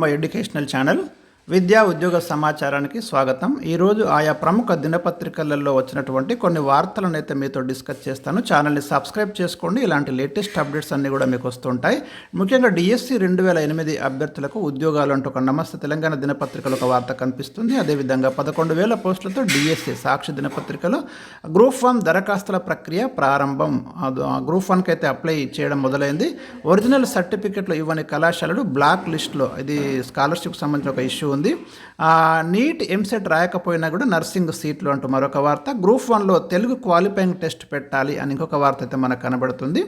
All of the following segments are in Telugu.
మా ఎడ్యుకేషనల్ ఛానల్ విద్యా ఉద్యోగ సమాచారానికి స్వాగతం. ఈరోజు ఆయా ప్రముఖ దినపత్రికలలో వచ్చినటువంటి కొన్ని వార్తలను అయితే మీతో డిస్కస్ చేస్తాను. ఛానల్ని సబ్స్క్రైబ్ చేసుకోండి. ఇలాంటి లేటెస్ట్ అప్డేట్స్ అన్నీ కూడా మీకు వస్తుంటాయి. ముఖ్యంగా డిఎస్సి 2008 అభ్యర్థులకు ఉద్యోగాలు అంటూ ఒక నమస్తే తెలంగాణ దినపత్రికలో ఒక వార్త కనిపిస్తుంది. అదేవిధంగా 11,000 పోస్టులతో డిఎస్సి సాక్షి దినపత్రికలో గ్రూప్ 1 దరఖాస్తుల ప్రక్రియ ప్రారంభం. గ్రూప్ 1కి అయితే అప్లై చేయడం మొదలైంది. ఒరిజినల్ సర్టిఫికెట్లు ఇవ్వని కళాశాలలు బ్లాక్ లిస్టులో, ఇది స్కాలర్షిప్కి సంబంధించిన ఒక ఇష్యూ ఉంది. నీట్ ఎంసెట్ రాయకపోయినా కూడా నర్సింగ్ సీట్లు అంటూ మరొక వార్త. గ్రూప్ 1లో తెలుగు క్వాలిఫైయింగ్ టెస్ట్ పెట్టాలి అని ఇంకొక వార్త అయితే మనకు కనబడుతుంది.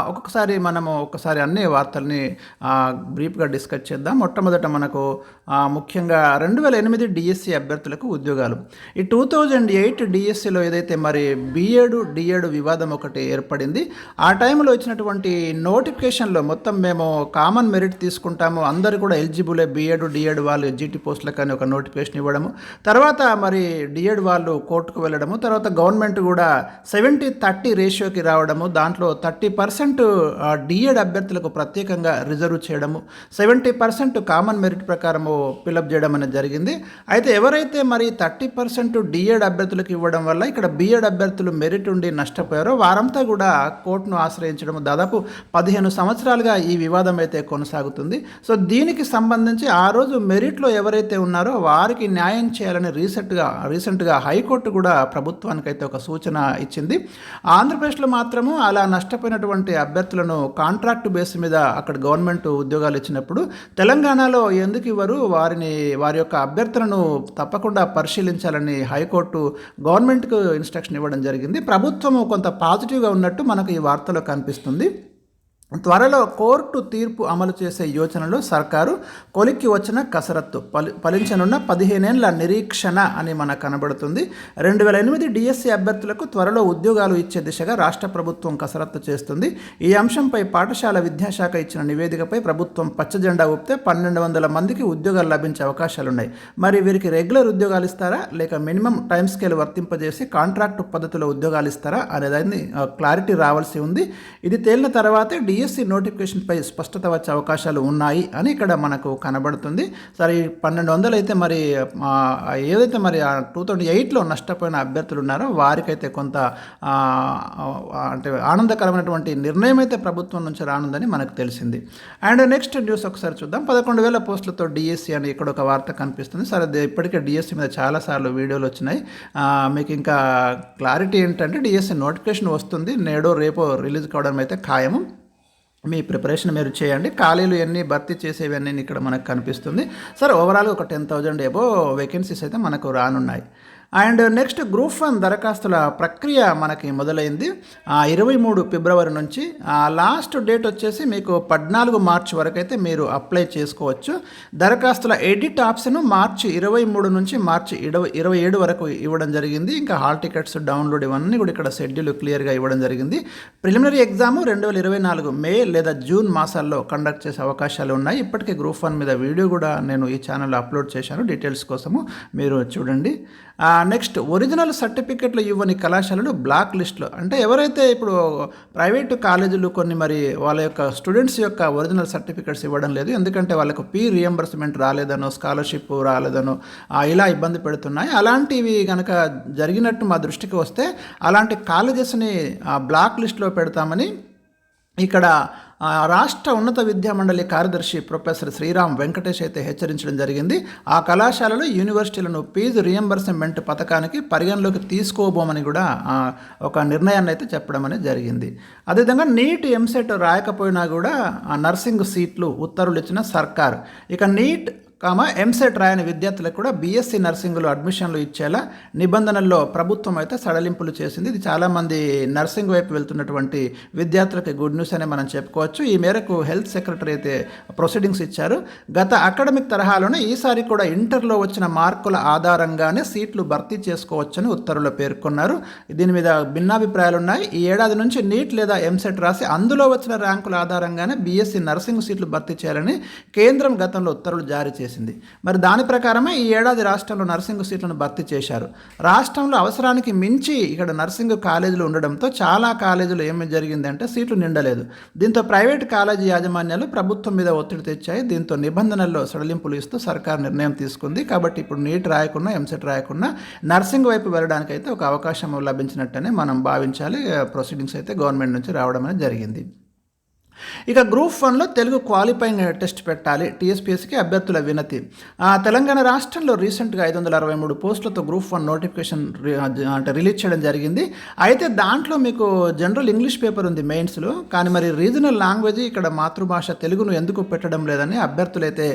ఒక్కొక్కసారి అన్ని వార్తల్ని బ్రీఫ్గా డిస్కస్ చేద్దాం. మొట్టమొదట మనకు ముఖ్యంగా 2008 డిఎస్సి అభ్యర్థులకు ఉద్యోగాలు. ఈ 2008 డిఎస్సిలో ఏదైతే మరి బిఎడ్ డిఎడ్ వివాదం ఒకటి ఏర్పడింది. ఆ టైంలో ఇచ్చినటువంటి నోటిఫికేషన్లో మొత్తం మేము కామన్ మెరిట్ తీసుకుంటాము, అందరూ కూడా ఎలిజిబులే బిఎడ్ డిఎడ్ వాళ్ళు జీటీ పోస్టులకు అని ఒక నోటిఫికేషన్ ఇవ్వడము, తర్వాత మరి డిఎడ్ వాళ్ళు కోర్టుకు వెళ్ళడము, తర్వాత గవర్నమెంట్ కూడా 70-30 రేషియోకి రావడము, దాంట్లో 30% డిఎడ్ అభ్యర్థులకు ప్రత్యేకంగా రిజర్వ్ చేయడము, 70% కామన్ మెరిట్ ప్రకారము ఫిలప్ చేయడం అనేది జరిగింది. అయితే ఎవరైతే మరి 30% డిఎడ్ అభ్యర్థులకు ఇవ్వడం వల్ల ఇక్కడ బిఎడ్ అభ్యర్థులు మెరిట్ ఉండి నష్టపోయారో వారంతా కూడా కోర్టును ఆశ్రయించడం, దాదాపు 15 సంవత్సరాలుగా ఈ వివాదం అయితే కొనసాగుతుంది. సో దీనికి సంబంధించి ఆ రోజు మెరిట్లో ఎవరైతే ఉన్నారో వారికి న్యాయం చేయాలని రీసెంట్గా హైకోర్టు కూడా ప్రభుత్వానికి అయితే ఒక సూచన ఇచ్చింది. ఆంధ్రప్రదేశ్లో మాత్రము అలా నష్టపోయినటువంటి అభ్యర్థులను కాంట్రాక్ట్ బేస్ మీద అక్కడ గవర్నమెంట్ ఉద్యోగాలు ఇచ్చినప్పుడు తెలంగాణలో ఎందుకు ఇవ్వరు, వారి యొక్క అభ్యర్థులను తప్పకుండా పరిశీలించాలని హైకోర్టు గవర్నమెంట్కు ఇన్స్ట్రక్షన్ ఇవ్వడం జరిగింది. ప్రభుత్వం కొంత పాజిటివ్గా ఉన్నట్టు మనకు ఈ వార్తలో కనిపిస్తుంది. త్వరలో కోర్టు తీర్పు అమలు చేసే యోచనలో సర్కారు కొలిక్కి వచ్చిన కసరత్తు, ఫలించనున్న 15 ఏళ్ల నిరీక్షణ అని మనకు కనబడుతుంది. 2008 డిఎస్సి అభ్యర్థులకు త్వరలో ఉద్యోగాలు ఇచ్చే దిశగా రాష్ట్ర ప్రభుత్వం కసరత్తు చేస్తుంది. ఈ అంశంపై పాఠశాల విద్యాశాఖ ఇచ్చిన నివేదికపై ప్రభుత్వం పచ్చజెండా ఊపితే 1,200 మందికి ఉద్యోగాలు లభించే అవకాశాలున్నాయి. మరి వీరికి రెగ్యులర్ ఉద్యోగాలు ఇస్తారా, లేక మినిమం టైం స్కేల్ వర్తింపజేసి కాంట్రాక్టు పద్ధతిలో ఉద్యోగాలు ఇస్తారా అనేదాన్ని క్లారిటీ రావాల్సి ఉంది. ఇది తేలిన తర్వాతే డిఎస్సి నోటిఫికేషన్పై స్పష్టత వచ్చే అవకాశాలు ఉన్నాయి అని ఇక్కడ మనకు కనబడుతుంది. సరే, 1,200 అయితే మరి ఏదైతే మరి 2008లో నష్టపోయిన అభ్యర్థులు ఉన్నారో వారికైతే కొంత అంటే ఆనందకరమైనటువంటి నిర్ణయం అయితే ప్రభుత్వం నుంచి రానుందని మనకు తెలిసింది. అండ్ నెక్స్ట్ న్యూస్ ఒకసారి చూద్దాం. 11,000 పోస్టులతో డిఎస్సి అని ఇక్కడ ఒక వార్త కనిపిస్తుంది. సరే, ఇప్పటికే డిఎస్సి మీద చాలాసార్లు వీడియోలు వచ్చినాయి. మీకు ఇంకా క్లారిటీ ఏంటంటే డిఎస్సి నోటిఫికేషన్ వస్తుంది, నేడో రేపో రిలీజ్ కావడం అయితే ఖాయము. మీ ప్రిపరేషన్ మీరు చేయండి. ఖాళీలు ఎన్ని భర్తీ చేసేవన్నీ ఇక్కడ మనకు కనిపిస్తుంది. సరే, ఓవరాల్గా ఒక 10,000 ఎబో వేకెన్సీస్ అయితే మనకు రానున్నాయి. అండ్ నెక్స్ట్ గ్రూప్ 1 దరఖాస్తుల ప్రక్రియ మనకి మొదలైంది 23 ఫిబ్రవరి నుంచి. లాస్ట్ డేట్ వచ్చేసి మీకు 14 మార్చి వరకు అయితే మీరు అప్లై చేసుకోవచ్చు. దరఖాస్తుల ఎడిట్ ఆప్షన్ మార్చి 23 నుంచి మార్చి 27 వరకు ఇవ్వడం జరిగింది. ఇంకా హాల్ టికెట్స్ డౌన్లోడ్ ఇవన్నీ కూడా ఇక్కడ షెడ్యూల్ క్లియర్గా ఇవ్వడం జరిగింది. ప్రిలిమినరీ ఎగ్జామ్ 2024 మే లేదా జూన్ మాసాల్లో కండక్ట్ చేసే అవకాశాలు ఉన్నాయి. ఇప్పటికే గ్రూప్ 1 మీద వీడియో కూడా నేను ఈ ఛానల్లో అప్లోడ్ చేశాను, డీటెయిల్స్ కోసము మీరు చూడండి. నెక్స్ట్ ఒరిజినల్ సర్టిఫికెట్లు ఇవ్వని కళాశాలలు బ్లాక్ లిస్టులో, అంటే ఎవరైతే ఇప్పుడు ప్రైవేటు కాలేజీలు కొన్ని మరి వాళ్ళ యొక్క స్టూడెంట్స్ యొక్క ఒరిజినల్ సర్టిఫికెట్స్ ఇవ్వడం లేదు, ఎందుకంటే వాళ్ళకు ఫీ రియంబర్స్మెంట్ రాలేదనో స్కాలర్షిప్ రాలేదనో ఇలా ఇబ్బంది పెడుతున్నాయి. అలాంటివి కనుక జరిగినట్టు మా దృష్టికి వస్తే అలాంటి కాలేజెస్ని బ్లాక్ లిస్టులో పెడతామని ఇక్కడ రాష్ట్ర ఉన్నత విద్యామండలి కార్యదర్శి ప్రొఫెసర్ శ్రీరామ్ వెంకటేష్ అయితే హెచ్చరించడం జరిగింది. ఆ కళాశాలలు యూనివర్సిటీలను ఫీజు రియంబర్స్మెంట్ పథకానికి పరిగణలోకి తీసుకోబోమని కూడా ఒక నిర్ణయాన్ని అయితే చెప్పడం అనేది జరిగింది. అదేవిధంగా నీట్ ఎంసెట్ రాయకపోయినా కూడా నర్సింగ్ సీట్లు ఉత్తర్వులు ఇచ్చిన సర్కార్. ఇక నీట్ ఎంసెట్ రాయని విద్యార్థులకు కూడా బీఎస్సీ నర్సింగ్లో అడ్మిషన్లు ఇచ్చేలా నిబంధనల్లో ప్రభుత్వం అయితే సడలింపులు చేసింది. ఇది చాలామంది నర్సింగ్ వైపు వెళ్తున్నటువంటి విద్యార్థులకి గుడ్ న్యూస్ అనే మనం చెప్పుకోవచ్చు. ఈ మేరకు హెల్త్ సెక్రటరీ అయితే ప్రొసీడింగ్స్ ఇచ్చారు. గత అకాడమిక్ తరహాలోనే ఈసారి కూడా ఇంటర్లో వచ్చిన మార్కుల ఆధారంగానే సీట్లు భర్తీ చేసుకోవచ్చని ఉత్తర్వులో పేర్కొన్నారు. దీని మీద భిన్నాభిప్రాయాలు ఉన్నాయి. ఈ ఏడాది నుంచి నీట్ లేదా ఎంసెట్ రాసి అందులో వచ్చిన ర్యాంకుల ఆధారంగానే బీఎస్సీ నర్సింగ్ సీట్లు భర్తీ చేయాలని కేంద్రం గతంలో ఉత్తర్వులు జారీ చేసింది. చేసింది. మరి దాని ప్రకారమే ఈ ఏడాది రాష్ట్రంలో నర్సింగ్ సీట్లను భర్తీ చేశారు. రాష్ట్రంలో అవసరానికి మించి ఇక్కడ నర్సింగ్ కాలేజీలు ఉండడంతో చాలా కాలేజీలు ఏమి జరిగిందంటే సీట్లు నిండలేదు. దీంతో ప్రైవేట్ కాలేజీ యాజమాన్యాలు ప్రభుత్వం మీద ఒత్తిడి తెచ్చాయి. దీంతో నిబంధనల్లో సడలింపులు ఇస్తూ సర్కార్ నిర్ణయం తీసుకుంది. కాబట్టి ఇప్పుడు నీట్ రాయకుండా ఎంసెట్ రాయకుండా నర్సింగ్ వైపు వెళ్ళడానికైతే ఒక అవకాశం లభించినట్టనే మనం భావించాలి. ప్రొసీడింగ్స్ అయితే గవర్నమెంట్ నుంచి రావడం అనేది జరిగింది. ఇక గ్రూప్ 1లో తెలుగు క్వాలిఫైయింగ్ టెస్ట్ పెట్టాలి, టీఎస్పీఎస్సీకి అభ్యర్థుల వినతి. తెలంగాణ రాష్ట్రంలో రీసెంట్గా 563 పోస్టులతో గ్రూప్ 1 నోటిఫికేషన్ రిలీజ్ చేయడం జరిగింది. అయితే దాంట్లో మీకు జనరల్ ఇంగ్లీష్ పేపర్ ఉంది మెయిన్స్లో, కానీ మరి రీజనల్ లాంగ్వేజ్ ఇక్కడ మాతృభాష తెలుగును ఎందుకు పెట్టడం లేదని అభ్యర్థులైతే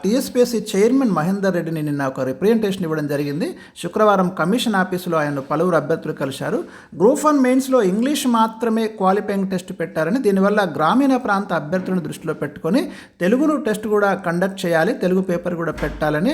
టీఎస్పీఎస్సీ చైర్మన్ మహేందర్ రెడ్డిని నిన్న ఒక రిప్రజెంటేషన్ ఇవ్వడం జరిగింది. శుక్రవారం కమిషన్ ఆఫీసులో ఆయన పలువురు అభ్యర్థులు కలిశారు. గ్రూప్ 1 మెయిన్స్లో ఇంగ్లీష్ మాత్రమే క్వాలిఫైయింగ్ టెస్ట్ పెట్టారని, దీనివల్ల గ్రామీణ ప్రాంత అభ్యర్థులను దృష్టిలో పెట్టుకొని తెలుగును టెస్ట్ కూడా కండక్ట్ చేయాలి, తెలుగు పేపర్ కూడా పెట్టాలని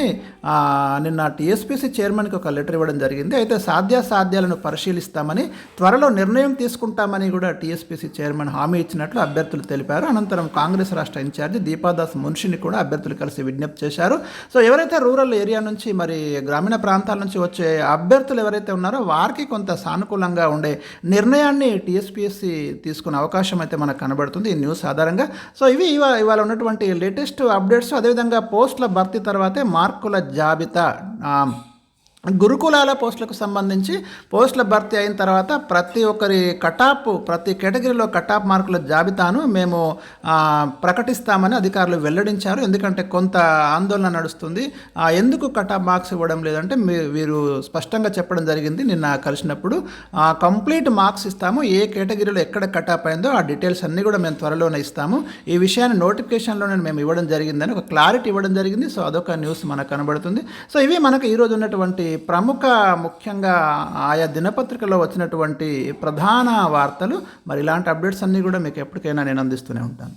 నిన్న టీఎస్పీసీ చైర్మన్కి ఒక లెటర్ ఇవ్వడం జరిగింది. అయితే సాధ్యాసాధ్యాలను పరిశీలిస్తామని, త్వరలో నిర్ణయం తీసుకుంటామని కూడా టీఎస్పీసీ చైర్మన్ హామీ ఇచ్చినట్లు అభ్యర్థులు తెలిపారు. అనంతరం కాంగ్రెస్ రాష్ట్ర ఇన్ఛార్జి దీపాదాస్ మున్షిని కూడా అభ్యర్థులు కలిసి విజ్ఞప్తి చేశారు. సో ఎవరైతే రూరల్ ఏరియా నుంచి మరి గ్రామీణ ప్రాంతాల నుంచి వచ్చే అభ్యర్థులు ఎవరైతే ఉన్నారో వారికి కొంత సానుకూలంగా ఉండే నిర్ణయాన్ని టీఎస్పీఎస్సీ తీసుకునే అవకాశం అయితే మనకు కనబడుతుంది ఈ న్యూస్ ఆధారంగా. సో ఇవి ఇవాళ ఉన్నటువంటి లేటెస్ట్ అప్డేట్స్. అదేవిధంగా పోస్టుల భర్తీ తర్వాతే మార్కుల జాబితా. గురుకులాల పోస్టులకు సంబంధించి పోస్టుల భర్తీ అయిన తర్వాత ప్రతి ఒక్కరి ప్రతి కేటగిరీలో కటాప్ మార్కుల జాబితాను మేము ప్రకటిస్తామని అధికారులు వెల్లడించారు. ఎందుకంటే కొంత ఆందోళన నడుస్తుంది. ఎందుకు కటాప్ మార్క్స్ ఇవ్వడం లేదంటే వీరు స్పష్టంగా చెప్పడం జరిగింది నిన్న కలిసినప్పుడు. కంప్లీట్ మార్క్స్ ఇస్తాము, ఏ కేటగిరీలో ఎక్కడ కటాప్ అయిందో ఆ డీటెయిల్స్ అన్నీ కూడా మేము త్వరలోనే ఇస్తాము, ఈ విషయాన్ని నోటిఫికేషన్లోనే మేము ఇవ్వడం జరిగిందని ఒక క్లారిటీ ఇవ్వడం జరిగింది. సో అదొక న్యూస్ మనకు కనబడుతుంది. సో ఇవి మనకు ఈరోజు ఉన్నటువంటి ముఖ్యంగా ఆయా దినపత్రికలో వచ్చినటువంటి ప్రధాన వార్తలు. మరి ఇలాంటి అప్డేట్స్ అన్నీ కూడా మీకు ఎప్పటికైనా నేను అందిస్తూనే ఉంటాను.